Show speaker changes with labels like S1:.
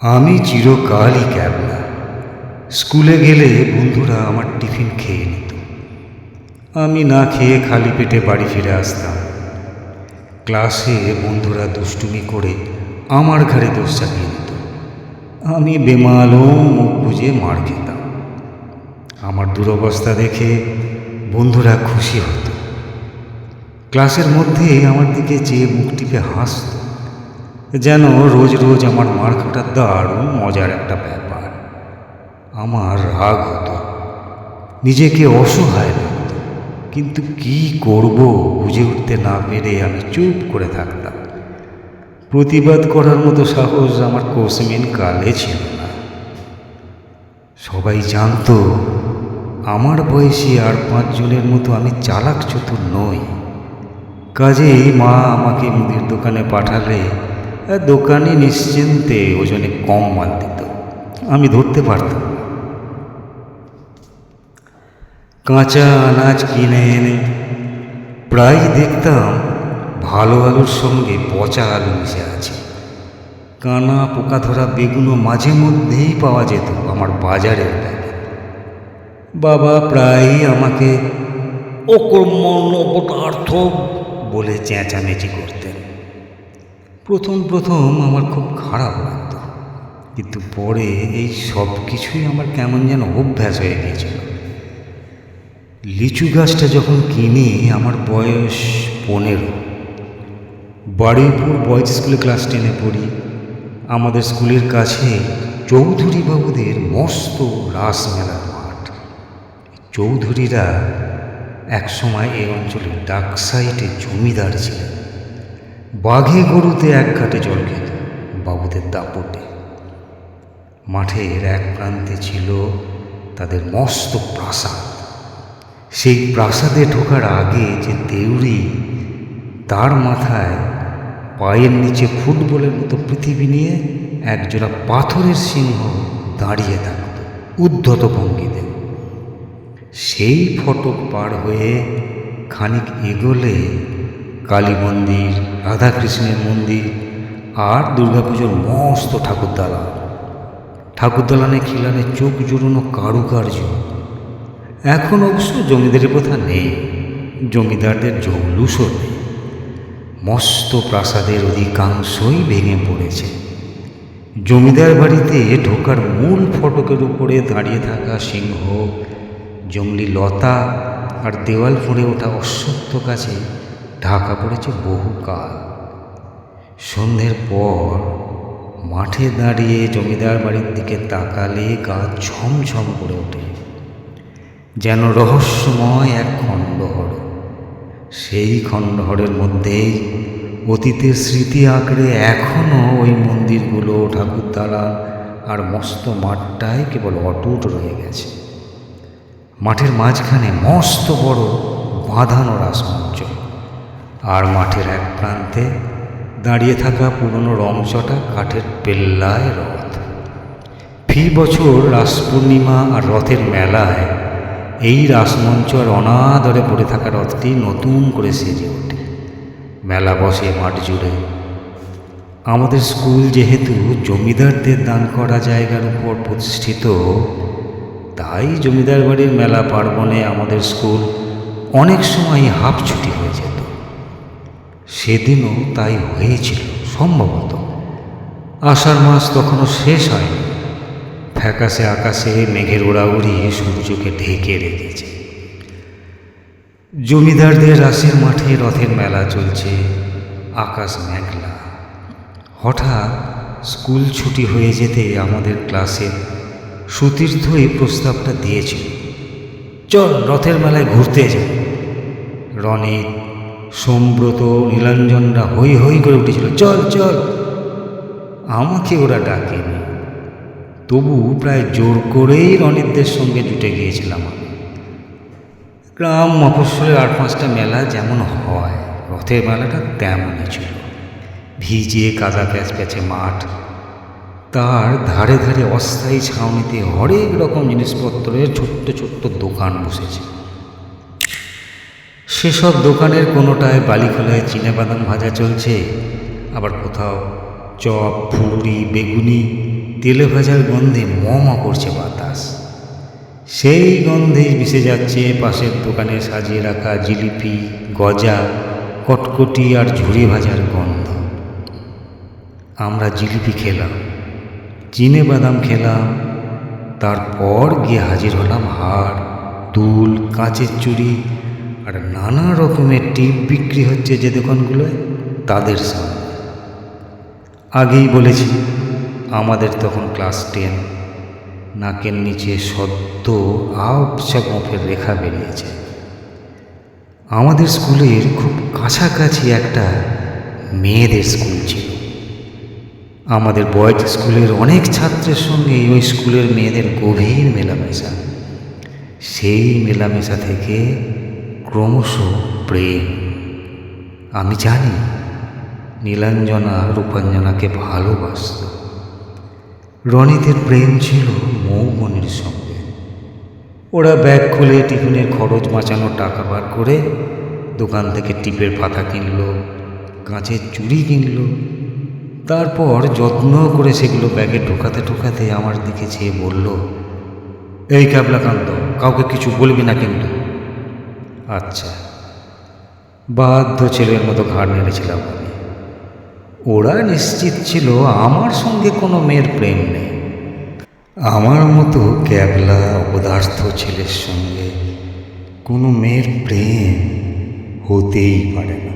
S1: আমি চিরকালই ক্যাবলা। স্কুলে গেলে বন্ধুরা আমার টিফিন খেয়ে নিত। আমি না খেয়ে খালি পেটে বাড়ি ফিরে আসতাম। ক্লাসে বন্ধুরা দুষ্টুমি করে আমার ঘাড়ে দোষ চাপিয়ে দিত। আমি বেমালও মুখ বুজে মার খেতাম। আমার দুরবস্থা দেখে বন্ধুরা খুশি হতো। ক্লাসের মধ্যে আমার দিকে চেয়ে মুখ টিপে হাসত, যেন রোজ রোজ আমার মার খাটার দারুণ মজার একটা ব্যাপার। আমার রাগ হতো, নিজেকে অসহায় লাগত, কিন্তু কি করব বুঝে উঠতে না পেরে আমি চুপ করে থাকতাম। প্রতিবাদ করার মতো সাহস আমার কোসমিন কালে ছিল না। সবাই জানতো আমার বয়সী আর 5 জনের মতো আমি চালাক চতুর নই। কাজেই মা আমাকে মুদির দোকানে পাঠালে দোকানে নিশ্চিন্তে ওজনে কম মাল দিত, আমি ধরতে পারতাম না। কাঁচা আনাজ কিনে এনে প্রায় দেখতাম ভালো আলুর সঙ্গে পচা আলু মিশে আছে। কানা পোকা ধরা বেগুনও মাঝে মধ্যেই পাওয়া যেত আমার বাজারের ব্যাগে। বাবা প্রায়ই আমাকে অকর্মণ্য অপদার্থ বলে চেঁচামেচি করতেন। প্রথম আমার খুব খারাপ লাগতো, কিন্তু পরে এই সব কিছুই আমার কেমন যেন অভ্যাস হয়ে গিয়েছিল। লিচু গাছটা যখন কিনে আমার বয়স 15, বারুইপুর বয়েজ স্কুলে ক্লাস 10-এ পড়ি। আমাদের স্কুলের কাছে চৌধুরী বাবুদের মস্ত রাসমেলার মাঠ। চৌধুরীরা একসময় এই অঞ্চলের ডাক সাইডে জমিদার ছিলেন। বাঘে গরুতে এক ঘাটে জল খেত বাবুদের দাপটে। মাঠের এক প্রান্তে ছিল তাদের মস্ত প্রাসাদ। সেই প্রাসাদে ঢোকার আগে যে দেউড়ি, তার মাথায় পায়ের নিচে ফুটবলের মতো পৃথিবী নিয়ে একজোড়া পাথরের সিংহ দাঁড়িয়ে থাকত উদ্ধত ভঙ্গিতে। সেই ফটক পার হয়ে খানিক এগোলে কালী মন্দির, রাধাকৃষ্ণের মন্দির আর দুর্গাপুজোর মস্ত ঠাকুরদালানে খিলানে চোখ জুড়োনো কারুকার্য। এখন অবশ্য জমিদারি প্রথা নেই, জমিদারদের জৌলুসও নেই। মস্ত প্রাসাদের অধিকাংশই ভেঙে পড়েছে। জমিদার বাড়িতে ঢোকার মূল ফটকের উপরে দাঁড়িয়ে থাকা সিংহ, জংলি লতা আর দেওয়াল ফুঁড়ে ওঠা অশ্বত্থ গাছে ঢাকা পড়েছে বহুকাল। সন্ধ্যের পর মাঠে দাঁড়িয়ে জমিদার বাড়ির দিকে তাকালে গা ছমছম করে ওঠে, যেন রহস্যময় এক খণ্ডহর। সেই খণ্ডহরের মধ্যেই অতীতের স্মৃতি আঁকড়ে এখনও ওই মন্দিরগুলো, ঠাকুরদালান আর মস্ত মাঠটাই কেবল অটুট রয়ে গেছে। মাঠের মাঝখানে মস্ত বড় বাঁধানো রাসমঞ্চ, আর মাঠের এক প্রান্তে দাঁড়িয়ে থাকা পুরনো রংচটা কাঠের পেল্লায় রথ। ফি বছর রাস পূর্ণিমা আর রথের মেলায় এই রাসমঞ্চ আর অনাদরে পড়ে থাকা রথটি নতুন করে সেজে ওঠে। মেলা বসে মাঠ জুড়ে। আমাদের স্কুল যেহেতু জমিদারদের দান করা জায়গার উপর প্রতিষ্ঠিত, তাই জমিদার বাড়ির মেলা পার্বণে আমাদের স্কুল অনেক সময় হাফ ছুটি হয়ে যেত। সেদিনও তাই হয়েছিল সম্ভবত। আষাঢ় মাস তখনও শেষ হয়নি। ফ্যাকাশে আকাশে মেঘের ওড়াউড়ি সূর্যকে ঢেকে রেখেছে। জমিদারদের রাসের মাঠে রথের মেলা চলছে, আকাশ মেঘলা। হঠাৎ স্কুল ছুটি হয়ে যেতে আমাদের ক্লাসের সুতীর্থ এই প্রস্তাবটা দিয়েছিল, চল রথের মেলায় ঘুরতে যাই। রনিত, সোমব্রত, নীলাঞ্জনরা হই হই করে উঠেছিল, চল চল। আমাকে ওরা ডাকেনি, তবু প্রায় জোর করেই রনিতদের সঙ্গে জুটে গিয়েছিলাম আমি। গ্রাম মফস্বলের 8-5টা মেলা যেমন হয়, রথের মেলাটা তেমনই ছিল। ভিজে কাদা প্যাচপ্যাচে মাঠ, তার ধারে ধারে অস্থায়ী ছাউনিতে হরেক রকম জিনিসপত্রের ছোট্ট ছোট্ট দোকান বসেছে। সেসব দোকানের কোনোটায় বালিখোলায় চিনাবাদাম ভাজা চলছে, আবার কোথাও চপ, ফুলুরি, বেগুনি, তেলে ভাজার গন্ধে করছে বাতাস। সেই গন্ধেই মিশে যাচ্ছে পাশের দোকানে সাজিয়ে রাখা জিলিপি, গজা, কটকটি আর ঝুড়ি ভাজার গন্ধ। আমরা জিলিপি খেলাম, চিনে বাদাম খেলাম, তারপর গিয়ে হাজির হলাম হাড়, দুল, কাঁচের চুড়ি আর নানা রকমের টিপ বিক্রি হচ্ছে যে দোকানগুলোয়, তাদের সামনে। আগেই বলেছি আমাদের তখন ক্লাস 10। নাকের নিচে সদ্য আবছা গোঁফের রেখা বেরিয়েছে। আমাদের স্কুলের খুব কাছাকাছি একটা মেয়েদের স্কুল ছিল। আমাদের বয়েজ স্কুলের অনেক ছাত্রের সঙ্গে ওই স্কুলের মেয়েদের গভীর মেলামেশা। সেই মেলামেশা থেকে ক্রমশ প্রেম। আমি জানি নীলাঞ্জনা রূপাঞ্জনাকে ভালোবাসত। রনিতের প্রেম ছিল মৌবনির সঙ্গে। ওরা ব্যাগ খুলে টিফিনের খরচ বাঁচানো টাকা বার করে দোকান থেকে টিপের পাতা কিনল, কাঁচের চুড়ি কিনল। তারপর যত্ন করে সেগুলো ব্যাগে ঢোকাতে ঢোকাতে আমার দিকে চেয়ে বলল, এই ক্যাবলাকান্ত, কাউকে কিছু বলবি না কিন্তু। আচ্ছা, বাধ্য ছেলের মতো ঘাড় নেড়েছিলাম আমি। ওরা নিশ্চিত ছিল আমার সঙ্গে কোনো মেয়ের প্রেম নেই। আমার মতো ক্যাবলা অপদার্থ ছেলের সঙ্গে কোনো মেয়ের প্রেম হতেই পারে না।